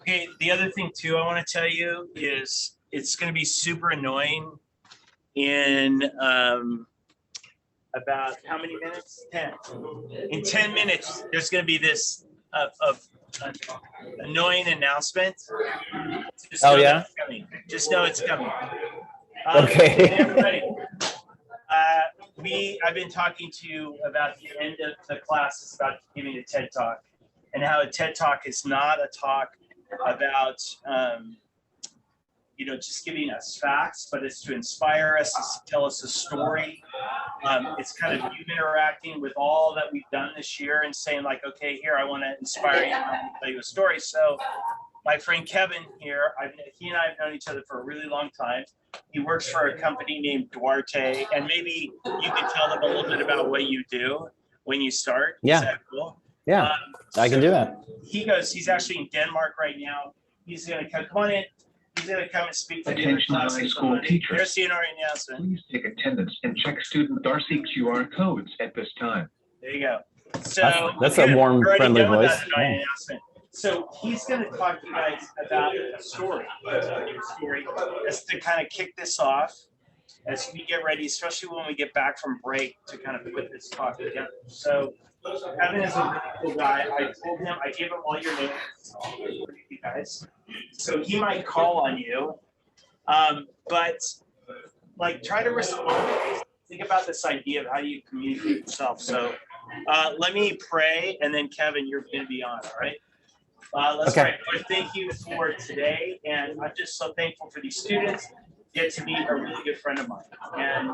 Okay, the other thing too I want to tell you is it's going to be super annoying in about how many minutes? 10. In 10 minutes, there's going to be this annoying announcement. Just know that it's coming. Just know it's coming. Okay. I've been talking to you about the end of the class. It's about giving a TED Talk, and how a TED Talk is not a talk about just giving us facts, but it's to inspire us, to tell us a story. It's kind of you interacting with all that we've done this year and saying like, okay, here, I want to inspire you, I want to tell you a story. So my friend Kevin here, he and I have known each other for a really long time. He works for a company named Duarte, and maybe you can tell them a little bit about what you do when you start. Yeah. Is that cool? Yeah, I can do that. He's actually in Denmark right now. He's going to come on in. He's going to come and speak to the class. High school teachers. There's the announcement. Please take attendance and check student Darcy QR codes at this time. There you go. So that's a warm, friendly voice. So he's going to talk to you guys about a story, as to kind of kick this off as we get ready, especially when we get back from break, to kind of put this talk together. So Kevin is a really cool guy. I told him, I gave him all your names, you guys. So he might call on you, but like try to respond. Think about this idea of how you communicate yourself. So let me pray, and then Kevin, you're going to be on, all right? Let's pray. Lord, thank you for today, and I'm just so thankful for these students. Get to meet a really good friend of mine, and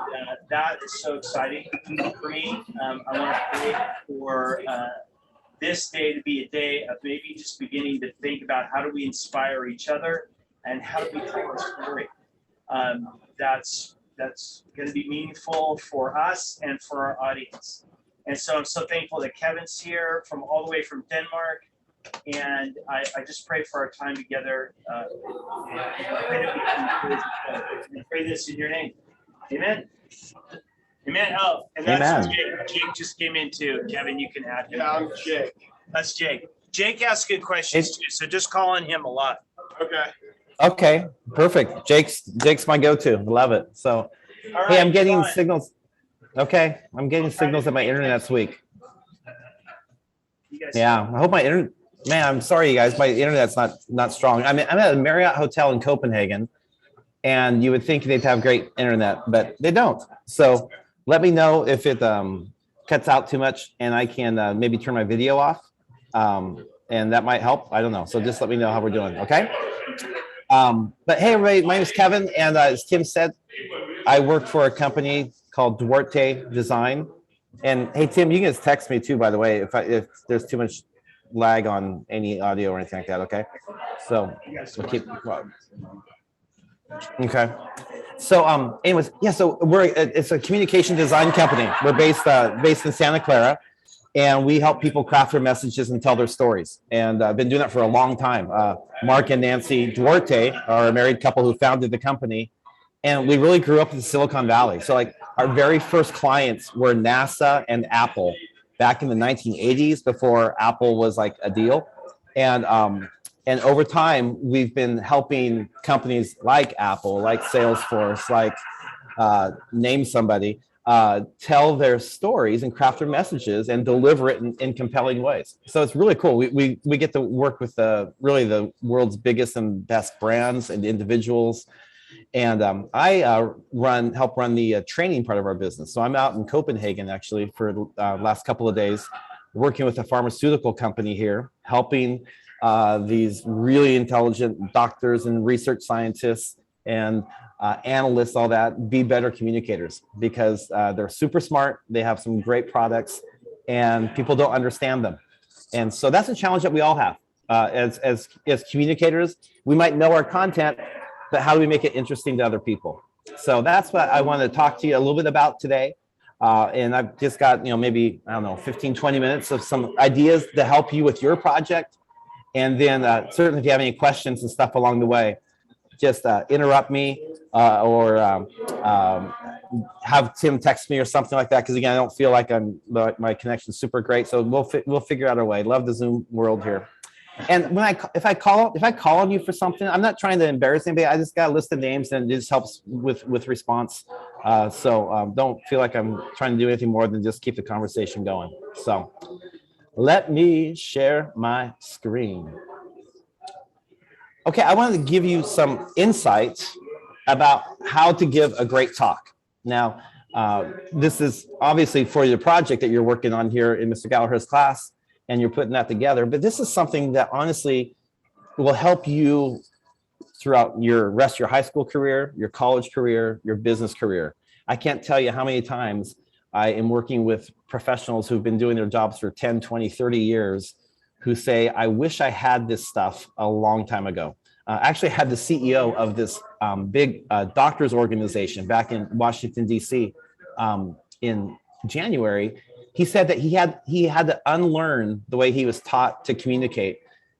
that is so exciting for me. I want to pray for this day to be a day of maybe just beginning to think about how do we inspire each other and how do we tell our story. That's going to be meaningful for us and for our audience. And so I'm so thankful that Kevin's here from all the way from Denmark. And I just pray for our time together. I pray this in your name. Amen. Amen. Oh, and that's Jake. Jake just came in too. Kevin, you can add him. Yeah, I'm Jake. That's Jake. Jake asks good questions too, so just call on him a lot. Okay. Okay, perfect. Jake's my go-to. Love it. So, Right, hey, I'm getting signals. Okay, I'm getting signals that my internet's weak. Yeah, I hope my internet. Man, I'm sorry, you guys. My internet's not strong. I'm at a Marriott hotel in Copenhagen, and you would think they'd have great internet, but they don't. So let me know if it cuts out too much, and I can maybe turn my video off, and that might help. I don't know. So just let me know how we're doing. Okay. But hey, everybody, my name is Kevin, and as Tim said, I work for a company called Duarte Design. And hey, Tim, you can just text me too, by the way, if there's too much lag on any audio or anything like that. Okay. So we'll keep. Okay. So anyways, yeah. So it's a communication design company. We're based in Santa Clara, and we help people craft their messages and tell their stories. And I've been doing that for a long time. Mark and Nancy Duarte are a married couple who founded the company, and we really grew up in Silicon Valley. So like our very first clients were NASA and Apple back in the 1980s, before Apple was like a deal. And over time, we've been helping companies like Apple, like Salesforce, like name somebody, tell their stories and craft their messages and deliver it in compelling ways. So it's really cool. We get to work with really the world's biggest and best brands and individuals. And I help run the training part of our business. So I'm out in Copenhagen actually for the last couple of days, working with a pharmaceutical company here, helping these really intelligent doctors and research scientists and analysts, all that, be better communicators, because they're super smart. They have some great products, and people don't understand them. And so that's a challenge that we all have as communicators. We might know our content, but how do we make it interesting to other people? So that's what I want to talk to you a little bit about today. And I've just got, maybe, 15, 20 minutes of some ideas to help you with your project. And then certainly if you have any questions and stuff along the way, just interrupt me or have Tim text me or something like that. Because again, I don't feel like my connection's super great. So we'll figure out a way. Love the Zoom world here. And if I call on you for something, I'm not trying to embarrass anybody. I just got a list of names, and it just helps with response. So don't feel like I'm trying to do anything more than just keep the conversation going. So let me share my screen. Okay, I wanted to give you some insights about how to give a great talk. Now, this is obviously for your project that you're working on here in Mr. Gallagher's class, and you're putting that together. But this is something that honestly will help you throughout your rest of your high school career, your college career, your business career. I can't tell you how many times I am working with professionals who've been doing their jobs for 10, 20, 30 years who say, I wish I had this stuff a long time ago. Actually, I had the CEO of this big doctors organization back in Washington, D.C. In January. He said that he had to unlearn the way he was taught to communicate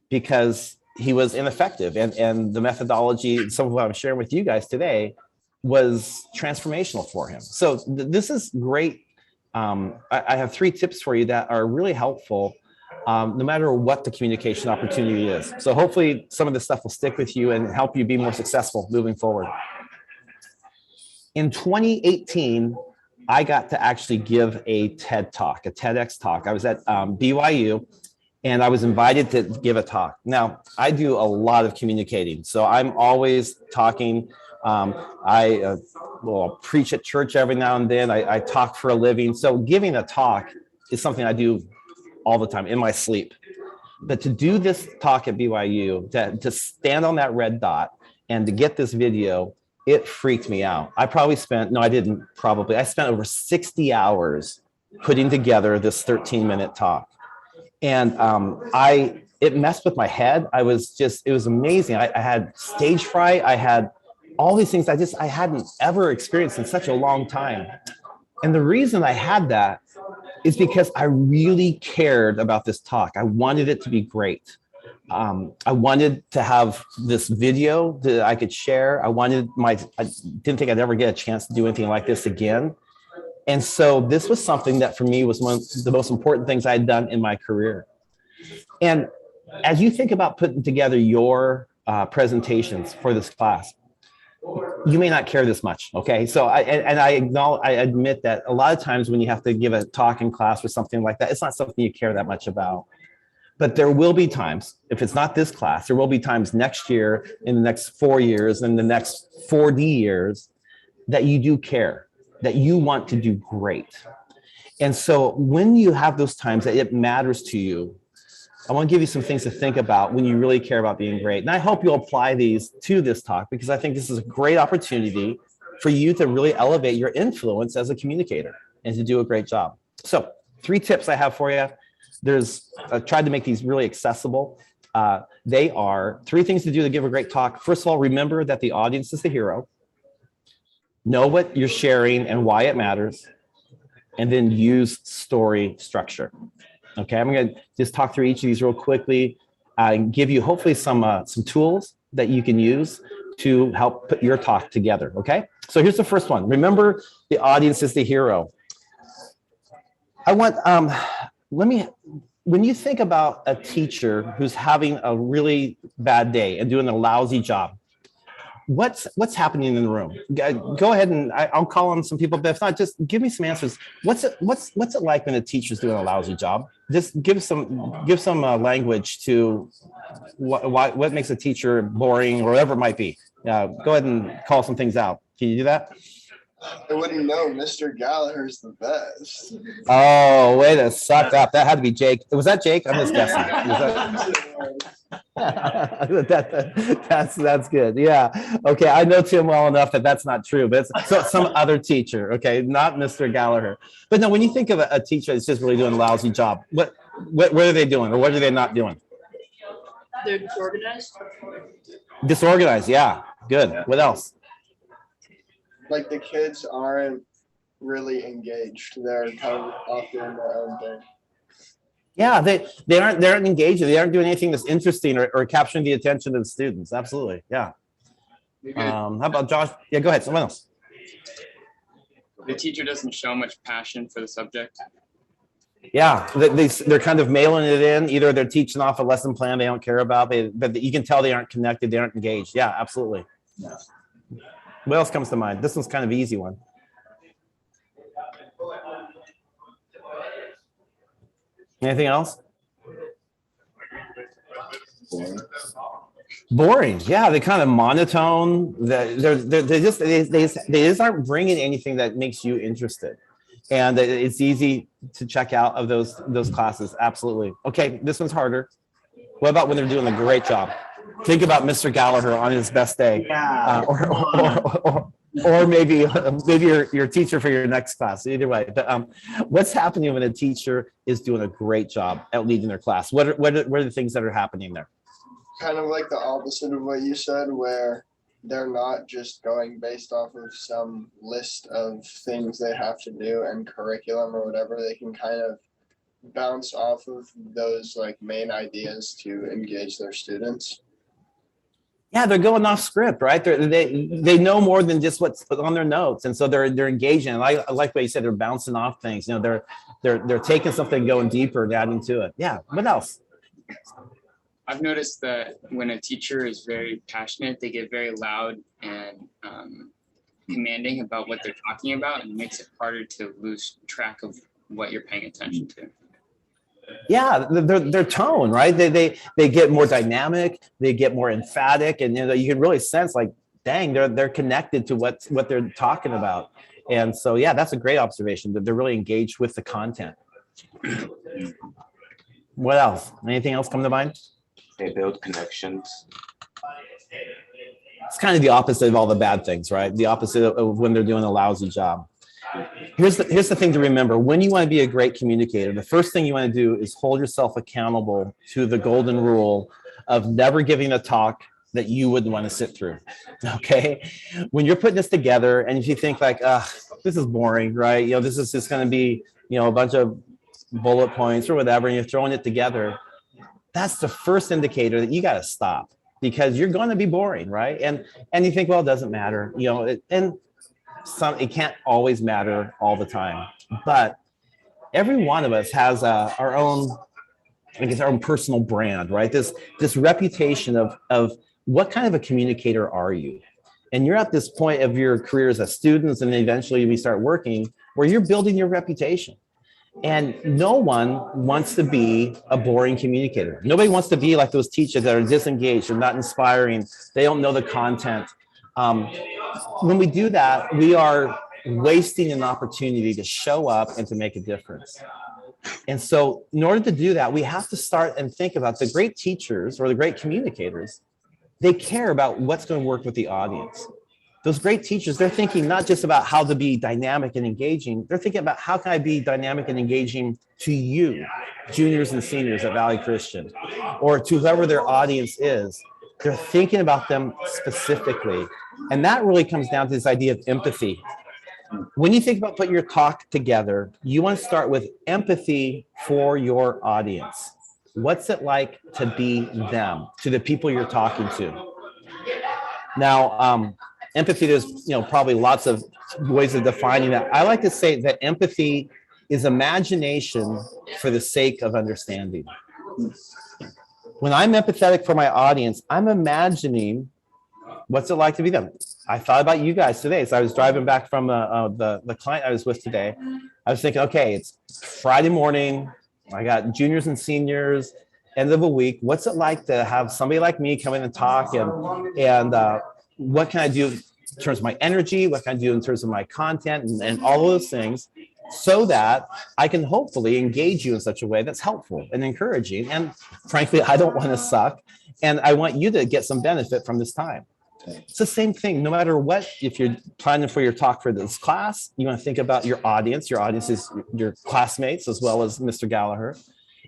because he was ineffective. And the methodology, some of what I'm sharing with you guys today, was transformational for him. So this is great. I have 3 tips for you that are really helpful no matter what the communication opportunity is. So hopefully some of this stuff will stick with you and help you be more successful moving forward. In 2018, I got to actually give a TED talk, a TEDx talk. I was at BYU, and I was invited to give a talk. Now, I do a lot of communicating, so I'm always talking. I will preach at church every now and then. I talk for a living. So giving a talk is something I do all the time in my sleep. But to do this talk at BYU, to stand on that red dot and to get this video, it freaked me out. I spent over 60 hours putting together this 13-minute talk. And it messed with my head. It was amazing. I had stage fright. I had all these things I hadn't ever experienced in such a long time. And the reason I had that is because I really cared about this talk. I wanted it to be great. I wanted to have this video that I could share. I didn't think I'd ever get a chance to do anything like this again. And so this was something that for me was one of the most important things I had done in my career. And as you think about putting together your presentations for this class, you may not care this much, okay? So I admit that a lot of times when you have to give a talk in class or something like that, it's not something you care that much about. But there will be times, if it's not this class, there will be times next year, in the next 4 years, in the next 40 years, that you do care, that you want to do great. And so when you have those times that it matters to you, I want to give you some things to think about when you really care about being great. And I hope you'll apply these to this talk, because I think this is a great opportunity for you to really elevate your influence as a communicator and to do a great job. So 3 tips I have for you. I tried to make these really accessible. They are 3 things to do to give a great talk. First of all, remember that the audience is the hero. Know what you're sharing and why it matters. And then use story structure. Okay, I'm going to just talk through each of these real quickly and give you hopefully some tools that you can use to help put your talk together. Okay, so here's the first one. Remember, the audience is the hero. When you think about a teacher who's having a really bad day and doing a lousy job, what's happening in the room? Go ahead and I'll call on some people, but if not, just give me some answers. What's it like when a teacher's doing a lousy job? Just give some language to what makes a teacher boring or whatever it might be. Go ahead and call some things out. Can you do that? I wouldn't know. Mr. Gallagher's the best. Oh, way to suck up. That had to be Jake. Was that Jake? I'm just guessing. That's good. Yeah. Okay. I know Tim well enough that that's not true, but it's some other teacher. Okay. Not Mr. Gallagher. But no, when you think of a teacher that's just really doing a lousy job, what are they doing or what are they not doing? They're disorganized. Disorganized. Yeah. Good. Yeah. What else? Like the kids aren't really engaged. They're kind of off doing their own thing. Yeah, they aren't engaged. They aren't doing anything that's interesting or capturing the attention of the students. Absolutely. Yeah. How about Josh? Yeah, go ahead. Someone else. The teacher doesn't show much passion for the subject. Yeah, they're kind of mailing it in. Either they're teaching off a lesson plan they don't care about, but you can tell they aren't connected, they aren't engaged. Yeah, absolutely. What else comes to mind? This one's kind of an easy one. Anything else? Boring. Yeah, they kind of monotone. They just aren't bringing anything that makes you interested, and it's easy to check out of those classes. Absolutely. Okay, this one's harder. What about when they're doing a great job? Think about Mr. Gallagher on his best day, or maybe your teacher for your next class. Either way, but what's happening when a teacher is doing a great job at leading their class? What are the things that are happening there? Kind of like the opposite of what you said, where they're not just going based off of some list of things they have to do and curriculum or whatever. They can kind of bounce off of those like main ideas to engage their students. Yeah, they're going off script, right? They know more than just what's put on their notes, and so they're engaging. And I like what you said. They're bouncing off things. You know, they're taking something, going deeper, and adding to it. Yeah. What else? I've noticed that when a teacher is very passionate, they get very loud and commanding about what they're talking about, and it makes it harder to lose track of what you're paying attention to. Yeah, their tone, right? They get more dynamic, they get more emphatic, and you can really sense like, dang, they're connected to what they're talking about. And so, yeah, that's a great observation, that they're really engaged with the content. What else? Anything else come to mind? They build connections. It's kind of the opposite of all the bad things, right? The opposite of when they're doing a lousy job. Here's the thing to remember. When you want to be a great communicator, the first thing you want to do is hold yourself accountable to the golden rule of never giving a talk that you wouldn't want to sit through. Okay? When you're putting this together, and if you think like, this is boring, right? This is just going to be, a bunch of bullet points or whatever, and you're throwing it together. That's the first indicator that you got to stop, because you're going to be boring, right? And you think, well, it doesn't matter, it can't always matter all the time, but every one of us has our own, our own personal brand, right? This reputation of what kind of a communicator are you? And you're at this point of your careers as students, and eventually we start working, where you're building your reputation. And no one wants to be a boring communicator. Nobody wants to be like those teachers that are disengaged and not inspiring. They don't know the content. When we do that, we are wasting an opportunity to show up and to make a difference. And so in order to do that, we have to start and think about the great teachers or the great communicators. They care about what's going to work with the audience. Those great teachers, they're thinking not just about how to be dynamic and engaging, they're thinking about how can I be dynamic and engaging to you, juniors and seniors at Valley Christian, or to whoever their audience is. They're thinking about them specifically. And that really comes down to this idea of empathy. When you think about putting your talk together, you want to start with empathy for your audience. What's it like to be them, to the people you're talking to? Now, empathy, there's probably lots of ways of defining that. I like to say that empathy is imagination for the sake of understanding. When I'm empathetic for my audience, I'm imagining what's it like to be them. I thought about you guys today. So I was driving back from the client I was with today. I was thinking, okay, it's Friday morning. I got juniors and seniors, end of a week. What's it like to have somebody like me come in and talk, and what can I do in terms of my energy? What can I do in terms of my content and all of those things, so that I can hopefully engage you in such a way that's helpful and encouraging. And frankly, I don't want to suck, and I want you to get some benefit from this time. It's the same thing, no matter what. If you're planning for your talk for this class, you want to think about your audience. Your audience is your classmates as well as Mr. Gallagher.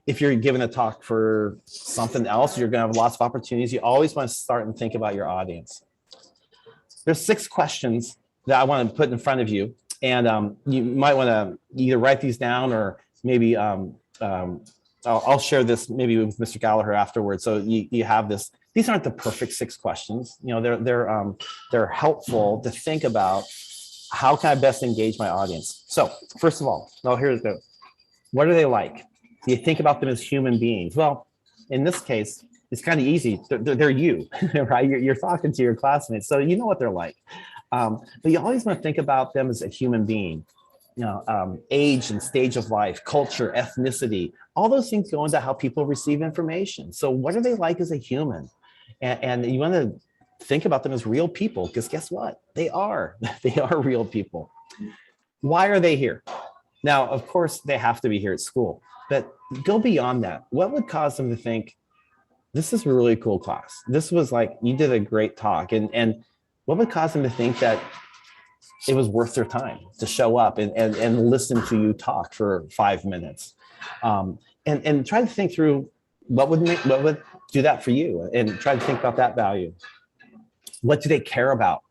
If you're giving a talk for something else, you're going to have lots of opportunities. You always want to start and think about your audience. There's 6 questions that I want to put in front of you. And you might want to either write these down, or maybe I'll share this maybe with Mr. Gallagher afterwards. So you have this. These aren't the perfect 6 questions. They're helpful to think about, how can I best engage my audience? So first of all, here it goes. What are they like? Do you think about them as human beings? Well, in this case, it's kind of easy. They're you, right? You're talking to your classmates, so you know what they're like. But you always want to think about them as a human being. You know, age and stage of life, culture, ethnicity, all those things go into how people receive information. So what are they like as a human? And you want to think about them as real people, because guess what? They are. They are real people. Why are they here? Now, of course, they have to be here at school, but go beyond that. What would cause them to think, this is a really cool class? This was like, you did a great talk. And what would cause them to think that it was worth their time to show up and listen to you talk for 5 minutes? And try to think through what would do that for you, and try to think about that value. What do they care about?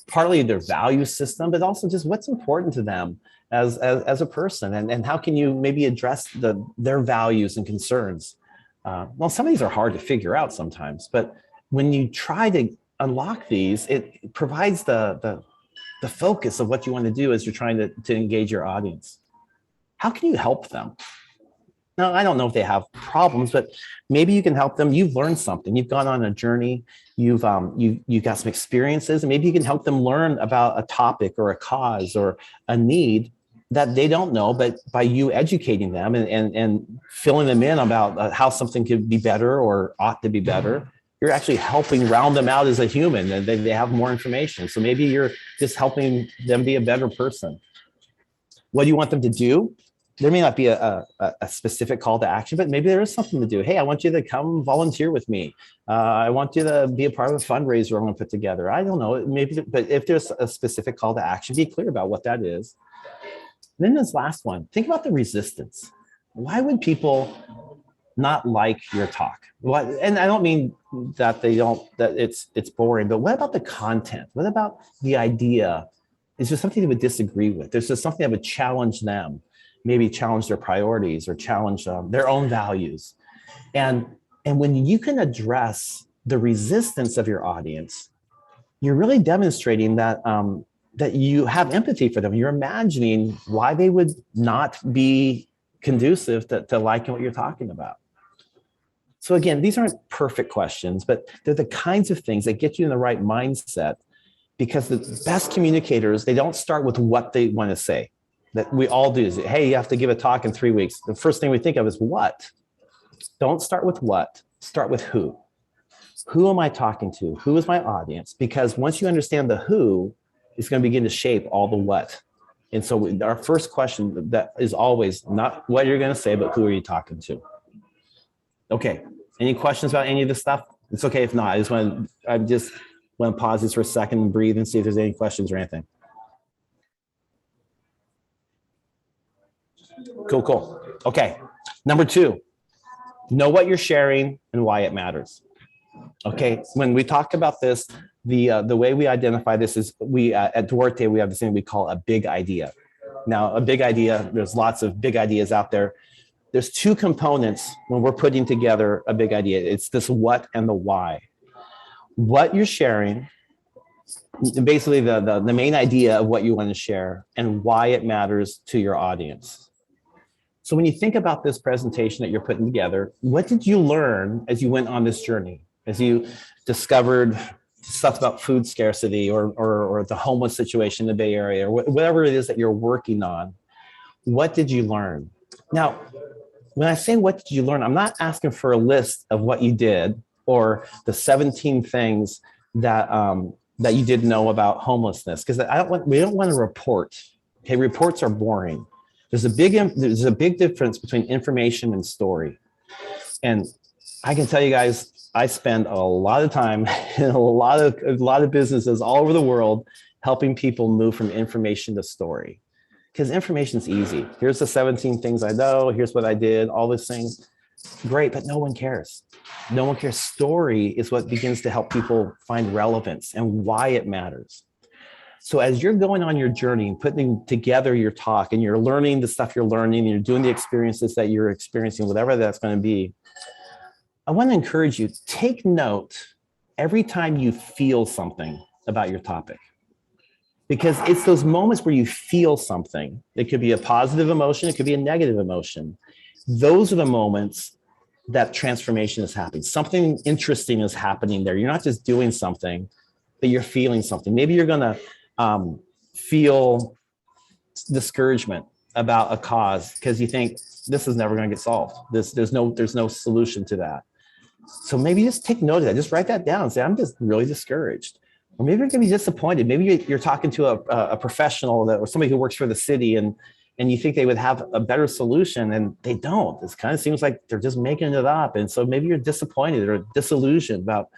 Partly their value system, but also just what's important to them as a person, and how can you maybe address their values and concerns. Well, some of these are hard to figure out sometimes, but when you try to unlock these, it provides the focus of what you want to do as you're trying to engage your audience. How can you help them? Now, I don't know if they have problems, but maybe you can help them. You've learned something. You've gone on a journey. You've got some experiences, and maybe you can help them learn about a topic or a cause or a need that they don't know, but by you educating them and filling them in about how something could be better or ought to be better, you're actually helping round them out as a human, and they have more information. So maybe you're just helping them be a better person. What do you want them to do? There may not be a specific call to action, but maybe there is something to do. Hey, I want you to come volunteer with me. I want you to be a part of a fundraiser I'm going to put together. I don't know, maybe, but if there's a specific call to action, be clear about what that is. And then this last one, think about the resistance. Why would people not like your talk? What, and I don't mean that it's boring, but what about the content? What about the idea? Is there something they would disagree with? There's just something that would challenge them, maybe challenge their priorities or challenge their own values. And when you can address the resistance of your audience, you're really demonstrating that that you have empathy for them. You're imagining why they would not be conducive to liking what you're talking about. So again, these aren't perfect questions, but they're the kinds of things that get you in the right mindset, because the best communicators, they don't start with what they want to say. That we all do is, hey, you have to give a talk in 3 weeks. The first thing we think of is what? Don't start with what, start with who. Who am I talking to? Who is my audience? Because once you understand the who, it's going to begin to shape all the what. And so our first question that is always not what you're going to say, but who are you talking to? Okay, any questions about any of this stuff? It's okay if not. I just want to pause this for a second and breathe and see if there's any questions or anything. Cool. Okay, number 2, know what you're sharing and why it matters. Okay, when we talk about this, the way we identify this is at Duarte, we have this thing we call a big idea. Now, a big idea, there's lots of big ideas out there. There's 2 components when we're putting together a big idea. It's this what and the why. What you're sharing, basically the main idea of what you want to share, and why it matters to your audience. So when you think about this presentation that you're putting together, what did you learn as you went on this journey? As you discovered stuff about food scarcity or the homeless situation in the Bay Area, or whatever it is that you're working on, what did you learn? Now, when I say what did you learn, I'm not asking for a list of what you did or the 17 things that you didn't know about homelessness, because we don't want to report. Okay, reports are boring. There's a big difference between information and story. And I can tell you guys, I spend a lot of time in a lot of businesses all over the world helping people move from information to story. Because information is easy. Here's the 17 things I know. Here's what I did, all these things. Great, but no one cares. No one cares. Story is what begins to help people find relevance and why it matters. So as you're going on your journey and putting together your talk and you're learning the stuff you're learning, and you're doing the experiences that you're experiencing, whatever that's going to be, I want to encourage you, take note every time you feel something about your topic. because it's those moments where you feel something. It could be a positive emotion, it could be a negative emotion. Those are the moments that transformation is happening. Something interesting is happening there. You're not just doing something, but you're feeling something. Maybe you're gonna feel discouragement about a cause because you think this is never going to get solved. There's no solution to that. So maybe just take note of that. Just write that down and say, I'm just really discouraged. Or maybe you're going to be disappointed. Maybe you're talking to a professional or somebody who works for the city and you think they would have a better solution and they don't. It kind of seems like they're just making it up. And so maybe you're disappointed or disillusioned about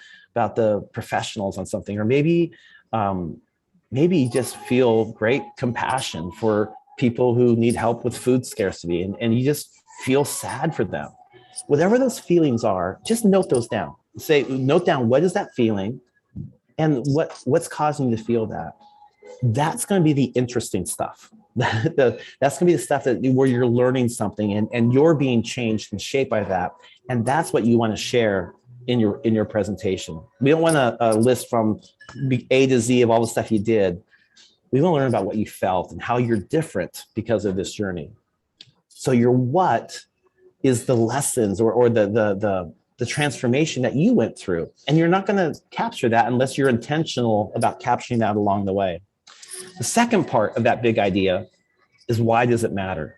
the professionals on something. Or maybe you just feel great compassion for people who need help with food scarcity and you just feel sad for them. Whatever those feelings are, just note those down. Note down, what is that feeling and what's causing you to feel that. That's going to be the interesting stuff. That's going to be the stuff where you're learning something and you're being changed and shaped by that. And that's what you want to share in your presentation. We don't want a list from A to Z of all the stuff you did. We want to learn about what you felt and how you're different because of this journey. So your what is the lessons or the transformation that you went through. And you're not going to capture that unless you're intentional about capturing that along the way. The second part of that big idea is, why does it matter?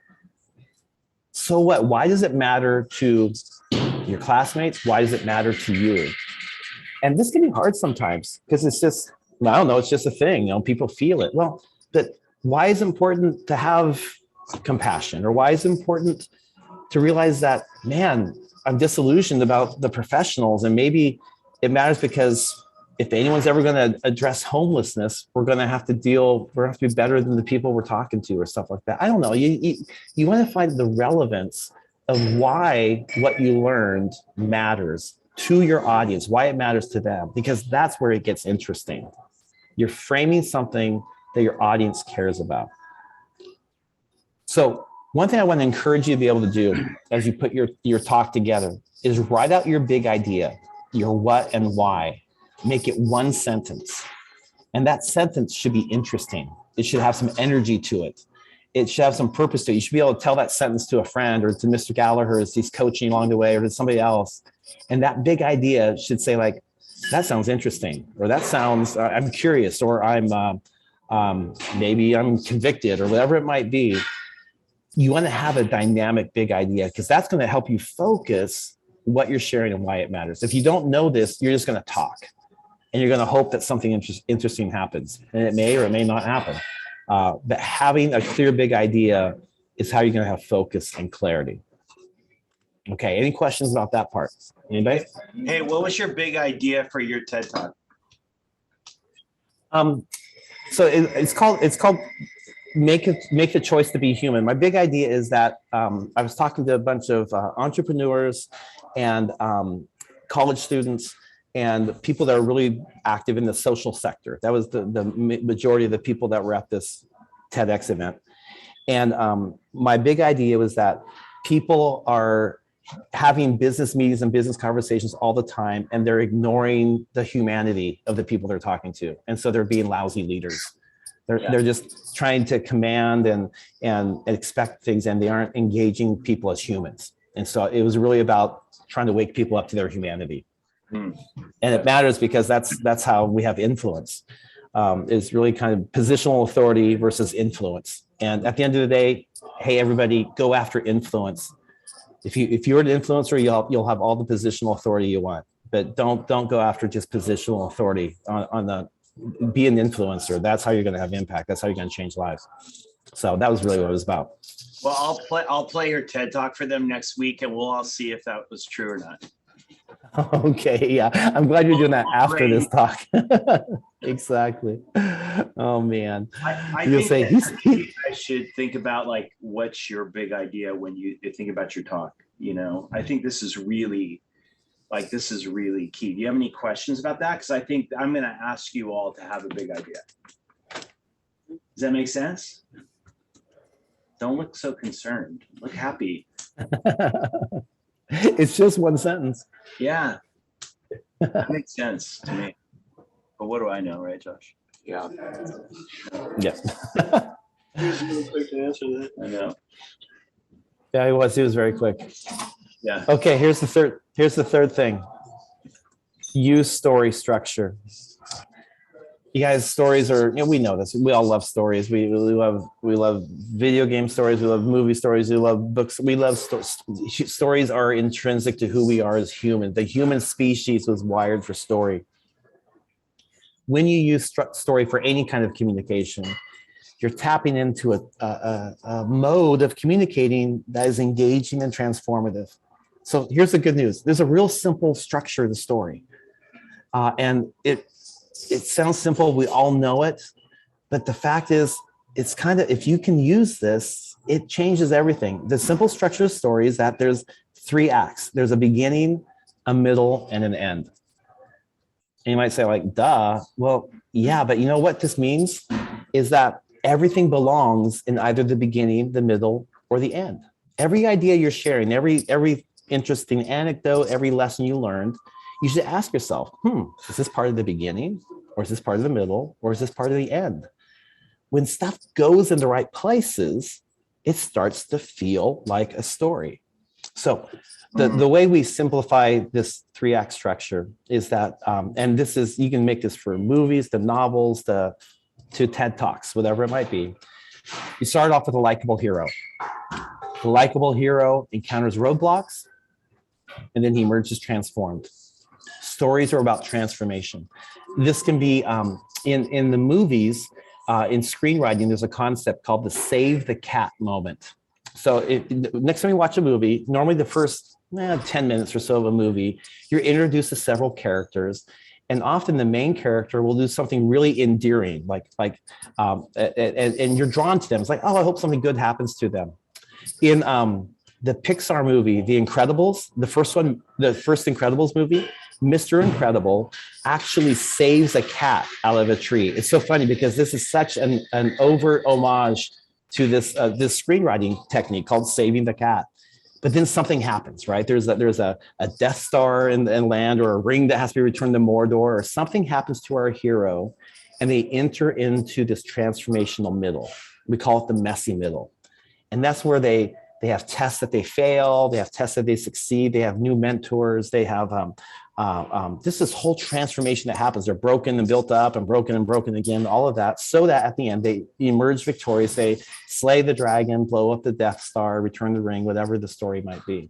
So what? Why does it matter to your classmates? Why does it matter to you? And this can be hard sometimes because it's just, I don't know, it's just a thing. People feel it. Well, but why is it important to have compassion? Or why is it important to realize that, man, I'm disillusioned about the professionals, and maybe it matters because if anyone's ever going to address homelessness, we're going to have to be better than the people we're talking to or stuff like that. I don't know. You want to find the relevance of why what you learned matters to your audience, why it matters to them, because that's where it gets interesting. You're framing something that your audience cares about. So one thing I want to encourage you to be able to do as you put your talk together is write out your big idea, your what and why. Make it one sentence. And that sentence should be interesting. It should have some energy to it. It should have some purpose to it. You should be able to tell that sentence to a friend or to Mr. Gallagher as he's coaching along the way, or to somebody else. And that big idea should say, like, that sounds interesting, or that sounds, I'm curious, or maybe I'm convicted, or whatever it might be. You want to have a dynamic big idea because that's going to help you focus what you're sharing and why it matters. If you don't know this, you're just going to talk and you're going to hope that something interesting happens, and it may or it may not happen. But having a clear big idea is how you're going to have focus and clarity. Okay, any questions about that part? Anybody? Hey, what was your big idea for your TED Talk? So it's called make the choice to be human. My big idea is that I was talking to a bunch of entrepreneurs and college students and people that are really active in the social sector. That was the majority of the people that were at this TEDx event. And my big idea was that people are having business meetings and business conversations all the time, and they're ignoring the humanity of the people they're talking to. And so they're being lousy leaders. They're just trying to command and expect things, and they aren't engaging people as humans. And so it was really about trying to wake people up to their humanity. And it matters because that's how we have influence. Is really kind of positional authority versus influence. And at the end of the day, hey, everybody, go after influence. If you're an influencer, you'll have all the positional authority you want, but don't go after just positional authority be an influencer. That's how you're going to have impact. That's how you're going to change lives. So that was really what it was about. Well, I'll play your TED Talk for them next week, and we'll all see if that was true or not. Okay, yeah. I'm glad you're doing that after this talk. Exactly. Oh man. I You'll think say I should think about, like, what's your big idea when you think about your talk. I think this is really key. Do you have any questions about that? Because I think I'm going to ask you all to have a big idea. Does that make sense? Don't look so concerned. Look happy. It's just one sentence. Yeah, that makes sense to me. But what do I know, right, Josh? Yeah. Yeah. He was really quick to answer that. I know. Yeah, he was very quick. Yeah. Okay, here's the third thing. Use story structure. You guys, stories are, we know this. We all love stories. We love video game stories. We love movie stories. We love books. We love stories are intrinsic to who we are as humans. The human species was wired for story. When you use story for any kind of communication, you're tapping into a mode of communicating that is engaging and transformative. So here's the good news. There's a real simple structure of the story. And it sounds simple. We all know it. But the fact is, it's kind of, if you can use this, it changes everything. The simple structure of the story is that there's 3 acts. There's a beginning, a middle, and an end. And you might say like, duh. Well, yeah, but you know what this means is that everything belongs in either the beginning, the middle, or the end. Every idea you're sharing, every interesting anecdote, every lesson you learned, you should ask yourself, is this part of the beginning, or is this part of the middle, or is this part of the end? When stuff goes in the right places, it starts to feel like a story. So the way we simplify this 3-act structure is that, and this is, you can make this for movies, to novels, to TED Talks, whatever it might be. You start off with a likable hero. The likable hero encounters roadblocks, and then he emerges transformed. Stories are about transformation. This can be in the movies, in screenwriting, there's a concept called the save the cat moment. So next time you watch a movie, normally the first 10 minutes or so of a movie, you're introduced to several characters. And often the main character will do something really endearing, and you're drawn to them. It's like, oh, I hope something good happens to them. In the Pixar movie, The Incredibles, the first Incredibles movie, Mr. Incredible actually saves a cat out of a tree. It's so funny because this is such an overt homage to this screenwriting technique called saving the cat. But then something happens, right? There's a Death Star in land, or a ring that has to be returned to Mordor, or something happens to our hero, and they enter into this transformational middle. We call it the messy middle. And that's where they have tests that they fail, they have tests that they succeed, they have new mentors, they have this whole transformation that happens. They're broken and built up and broken again, all of that, so that at the end they emerge victorious. They slay the dragon, blow up the Death Star, return the ring, whatever the story might be.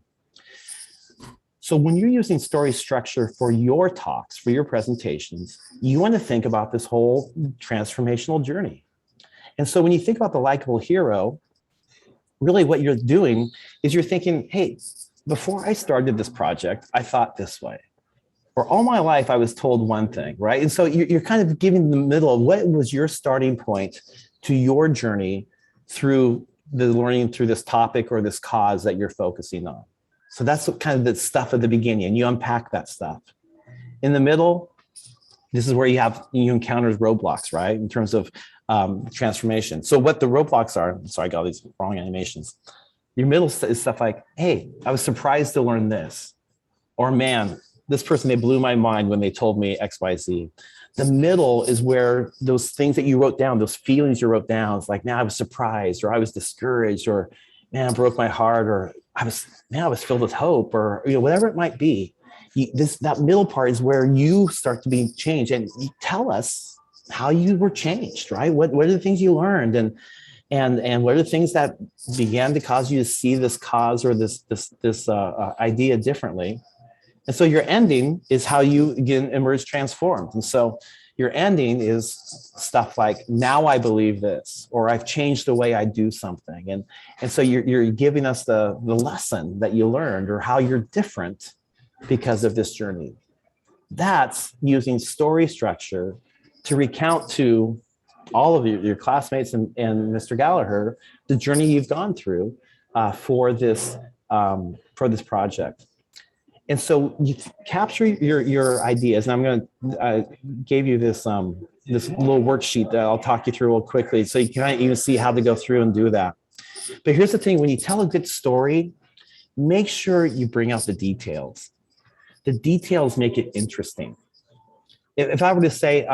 So when you're using story structure for your talks, for your presentations, you want to think about this whole transformational journey. And so when you think about the likable hero, really what you're doing is you're thinking, hey, before I started this project, I thought this way. Or all my life, I was told one thing, right? And so you're kind of giving the middle of what was your starting point to your journey through the learning through this topic or this cause that you're focusing on. So that's what kind of the stuff at the beginning, and you unpack that stuff. In the middle, this is where you encounter roadblocks, right? In terms of transformation. So what the roadblocks are, sorry, I got all these wrong animations. Your middle is stuff like, hey, I was surprised to learn this. Or man, this person, they blew my mind when they told me X, Y, Z. The middle is where those things that you wrote down, those feelings you wrote down, it's like, man, I was surprised, or I was discouraged, or man, it broke my heart, or I was filled with hope, or whatever it might be. That middle part is where you start to be changed, and you tell us how you were changed, right? What are the things you learned, and what are the things that began to cause you to see this cause or this idea differently? And so your ending is how you again emerge transformed. And so your ending is stuff like, now I believe this, or I've changed the way I do something. And so you're giving us the lesson that you learned, or how you're different because of this journey. That's using story structure to recount to all of your classmates and Mr. Gallagher the journey you've gone through for this project. And so you capture your ideas, and I'm going to gave you this little worksheet that I'll talk you through real quickly, so you can even see how to go through and do that. But here's the thing: when you tell a good story, make sure you bring out the details. The details make it interesting. If I were to say,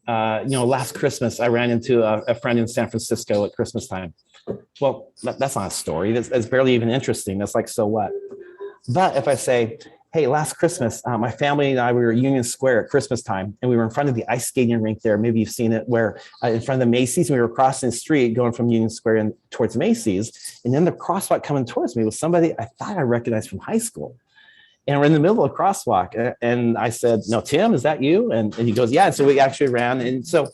last Christmas I ran into a friend in San Francisco at Christmas time. Well, that's not a story. That's barely even interesting. That's like, so what? But if I say, hey, last Christmas, my family and I, we were at Union Square at Christmas time, and we were in front of the ice skating rink there. Maybe you've seen it, where in front of the Macy's, we were crossing the street going from Union Square and towards Macy's. And then the crosswalk coming towards me was somebody I thought I recognized from high school. And we're in the middle of a crosswalk. And I said, no, Tim, is that you? And he goes, yeah. And so we actually ran. And so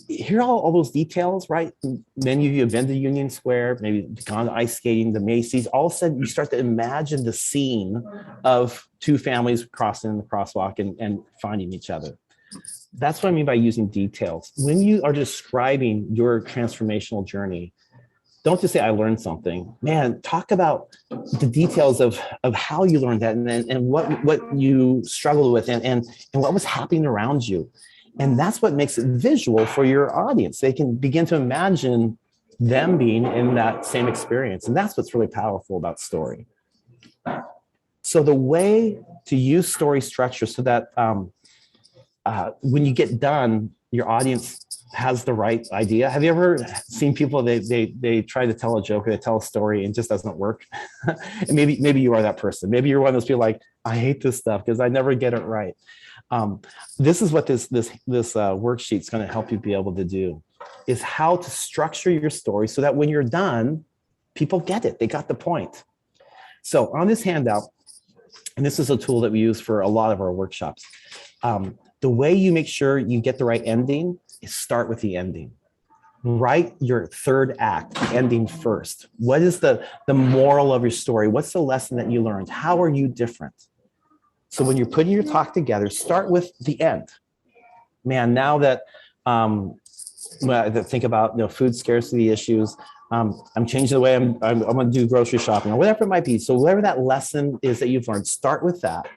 hear all those details, right? Many of you have been to Union Square, maybe gone ice skating, the Macy's. All of a sudden, you start to imagine the scene of two families crossing the crosswalk and finding each other. That's what I mean by using details. When you are describing your transformational journey, don't just say, I learned something. Man, talk about the details of how you learned that and what you struggled with and what was happening around you. And that's what makes it visual for your audience. They can begin to imagine them being in that same experience. And that's what's really powerful about story. So the way to use story structure so that when you get done, your audience has the right idea. Have you ever seen people, they try to tell a joke or they tell a story and it just doesn't work? And maybe you are that person. Maybe you're one of those people like, I hate this stuff because I never get it right. This is what this worksheet is going to help you be able to do, is how to structure your story so that when you're done, people get it. They got the point. So on this handout, and this is a tool that we use for a lot of our workshops, the way you make sure you get the right ending is start with the ending. Write your third act, ending first. What is the moral of your story? What's the lesson that you learned? How are you different? So when you're putting your talk together, start with the end. Man, now that when I think about food scarcity issues, I'm changing the way I'm going to do grocery shopping or whatever it might be. So whatever that lesson is that you've learned, start with that.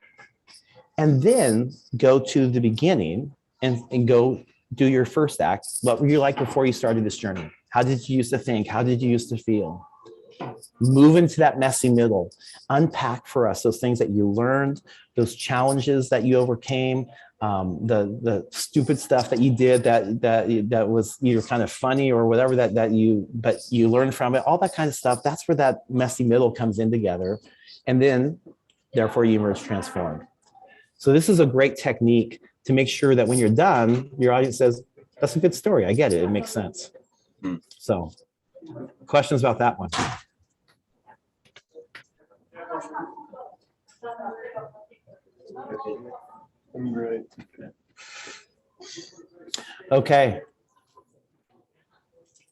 And then go to the beginning and go do your first act. What were you like before you started this journey? How did you used to think? How did you used to feel? Move into that messy middle. Unpack for us those things that you learned, those challenges that you overcame, the stupid stuff that you did that was either kind of funny or whatever but you learned from it, all that kind of stuff. That's where that messy middle comes in together. And then therefore you emerge transformed. So this is a great technique to make sure that when you're done, your audience says, that's a good story. I get it. It makes sense. So questions about that one? I'm great. Okay.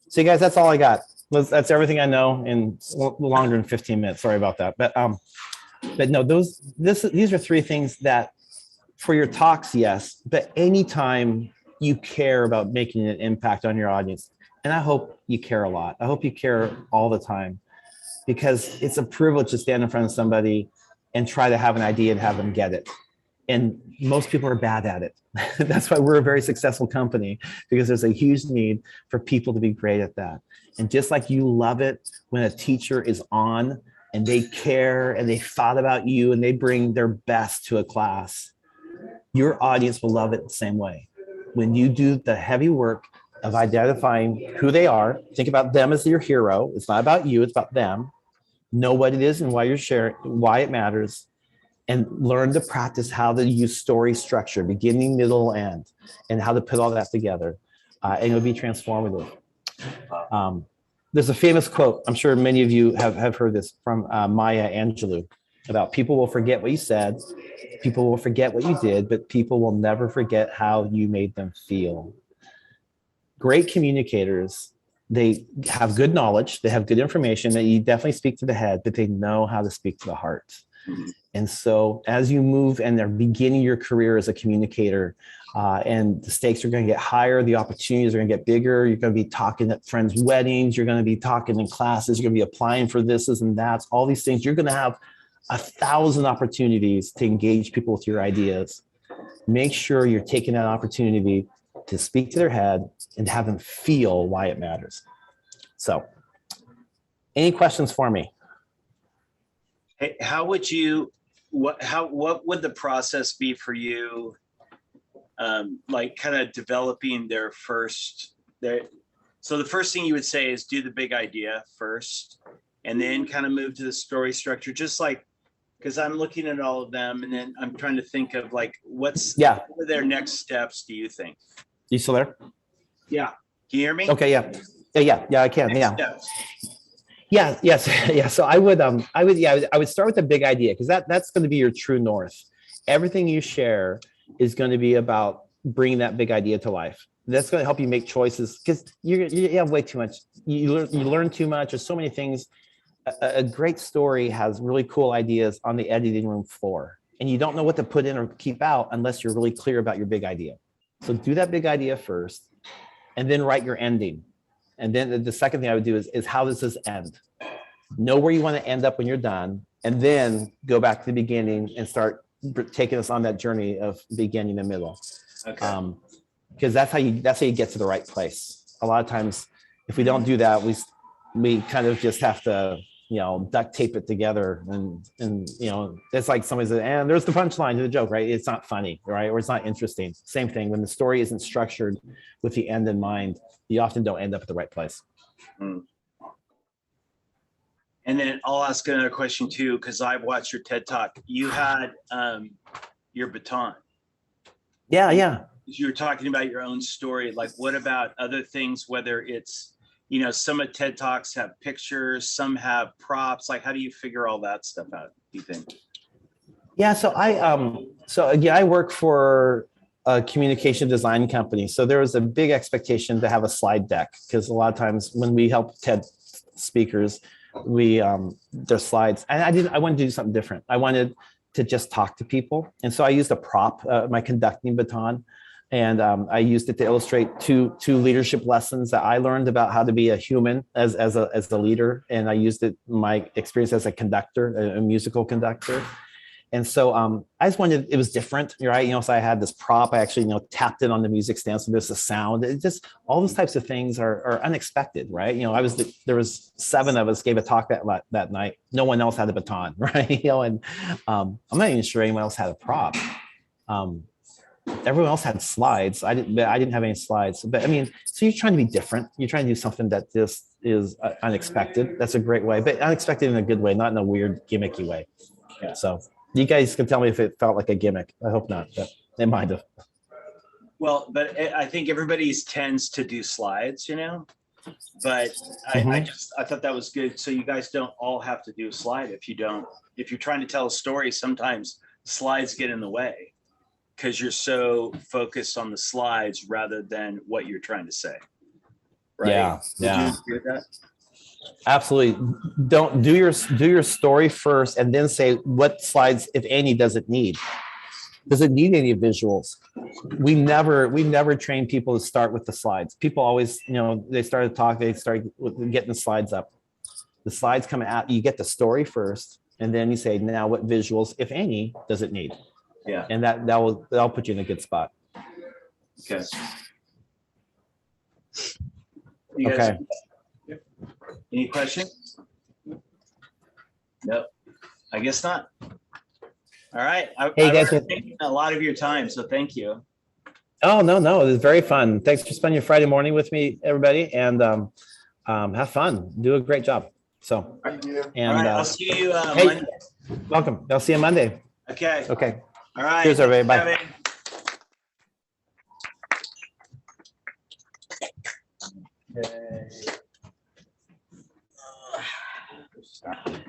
So you guys, that's all I got. That's everything I know in longer than 15 minutes. Sorry about that. But no, these are three things that for your talks, yes, but anytime you care about making an impact on your audience, and I hope you care a lot. I hope you care all the time, because it's a privilege to stand in front of somebody and try to have an idea and have them get it. And most people are bad at it. That's why we're a very successful company, because there's a huge need for people to be great at that. And just like you love it when a teacher is on and they care and they thought about you and they bring their best to a class, your audience will love it the same way. When you do the heavy work of identifying who they are, think about them as your hero. It's not about you, it's about them. Know what it is and why you're sharing, why it matters, and learn to practice how to use story structure, beginning, middle, end, and how to put all that together. And it'll be transformative. There's a famous quote, I'm sure many of you have heard this, from Maya Angelou, about people will forget what you said, people will forget what you did, but people will never forget how you made them feel. Great communicators, they have good knowledge, they have good information, that you definitely speak to the head, but they know how to speak to the heart. And so as you move and are beginning your career as a communicator, and the stakes are going to get higher, the opportunities are going to get bigger, you're going to be talking at friends' weddings, you're going to be talking in classes, you're going to be applying for this and that's, all these things. You're going to have 1,000 opportunities to engage people with your ideas. Make sure you're taking that opportunity to speak to their head and have them feel why it matters. So, any questions for me? Hey, what would the process be for you like kind of developing so the first thing you would say is do the big idea first, and then kind of move to the story structure, just like, because I'm looking at all of them, and then I'm trying to think of like, what are their next steps, do you think? You still there? Yeah. Can you hear me? Okay, yeah. Yeah, I can. Next steps. Yeah, yes, yeah. So I would start with a big idea, because that's going to be your true north. Everything you share is going to be about bringing that big idea to life. That's going to help you make choices, because you have way too much. You learn too much. There's so many things. A great story has really cool ideas on the editing room floor, and you don't know what to put in or keep out unless you're really clear about your big idea. So do that big idea first, and then write your ending. And then the second thing I would do is how does this end? Know where you want to end up when you're done, and then go back to the beginning and start taking us on that journey of beginning and middle. Okay. Because that's how you get to the right place. A lot of times, if we don't do that, we kind of just have to, duct tape it together, and it's like somebody said, and there's the punchline to the joke, right? It's not funny, right? Or it's not interesting. Same thing when the story isn't structured with the end in mind, you often don't end up at the right place. And then I'll ask another question too, because I've watched your TED Talk. You had your baton. Yeah. You were talking about your own story. Like, what about other things, whether it's, some of TED Talks have pictures, some have props. Like, how do you figure all that stuff out, do you think? Yeah, so I work for a communication design company. So there was a big expectation to have a slide deck, because a lot of times when we help TED speakers, their slides, and I wanted to do something different. I wanted to just talk to people. And so I used a prop, my conducting baton. And I used it to illustrate two leadership lessons that I learned about how to be a human as a leader. And I used my experience as a conductor, a musical conductor. And so I just wanted, it was different, right? So I had this prop, I actually, tapped it on the music stand. So there's a sound. It just, all those types of things are unexpected, right? There was 7 of us gave a talk that night. No one else had a baton, right? And I'm not even sure anyone else had a prop. Everyone else had slides. I didn't have any slides. But so you're trying to be different. You're trying to do something that just is unexpected. That's a great way, but unexpected in a good way, not in a weird gimmicky way. Yeah. So you guys can tell me if it felt like a gimmick. I hope not, but it might have. Well, but I think everybody tends to do slides, but I thought that was good. So you guys don't all have to do a slide. If you're trying to tell a story, sometimes slides get in the way, because you're so focused on the slides rather than what you're trying to say. Right? Yeah. Would you agree with that? Absolutely. Don't do your story first, and then say what slides, if any, does it need? Does it need any visuals? We never train people to start with the slides. People always, they start to talk, they start getting the slides up. The slides come out, you get the story first, and then you say, now what visuals, if any, does it need? Yeah. And that'll put you in a good spot. Okay. Okay. Any questions? Nope. I guess not. All right. Hey, guys, I've taken a lot of your time, so thank you. Oh, no, it was very fun. Thanks for spending your Friday morning with me, everybody, and have fun. Do a great job. So, and all right, I'll see you hey, Monday. Welcome. I'll see you Monday. Okay. All right. Cheers, everybody. Bye. Okay.